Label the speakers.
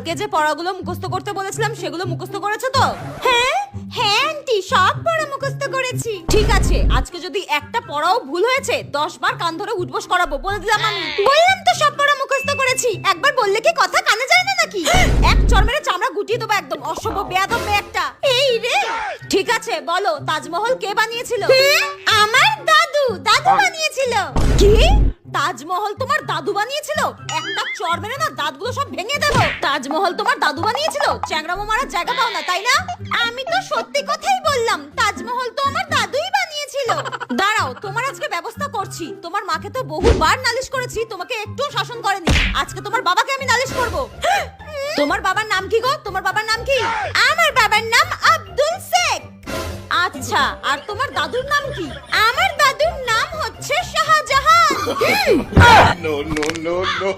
Speaker 1: কালকে যে পড়াগুলো মুখস্থ করতে বলেছিলাম সেগুলো মুখস্থ করেছো তো? হ্যাঁ হ্যাঁ আন্টি, সব পড়া মুখস্থ করেছি। ঠিক আছে, আজকে যদি একটা পড়াও ভুল হয়েছে 10 বার কান ধরে উঠবোস করাবো, বলে দিলাম আমি। বললাম তো সব পড়া মুখস্থ করেছি, একবার বললে কি কথা কানে যায় না নাকি? এক চড় মেরে চামড়া গুটিয়ে দেবো একদম, অসভ্য বেয়াদব মেয়ে একটা। এই রে, ঠিক আছে বলো, তাজমহল কে বানিয়েছিল? আমার দাদু, দাদু বানিয়েছিল। কি? তাজমহল তোমার দাদু বানিয়েছিল? একটা চড় মেরে না দাঁতগুলো সব ভেঙে দেবো। তাজমহল তোমার দাদু বানিয়েছিল? চ্যাংড়ামো মারার জায়গা পাও না, তাই না? আমি তো সত্যি কথাই বললাম, তাজমহল তো আমার দাদুই বানিয়েছিল। দাঁড়াও, তোমার আজকে ব্যবস্থা করছি। তোমার মাকে তো বহুবার নালিশ করেছি, তোমাকে একটু শাসন করেনি। আজকে তোমার বাবাকে আমি নালিশ করব। তোমার বাবার নাম কি গো? তোমার বাবার নাম কি? আমার বাবার নাম আব্দুল শেখ। আচ্ছা, আর তোমার দাদুর নাম কি? আমার দাদুর নাম হচ্ছে Shahjahan.
Speaker 2: No, no, no, no.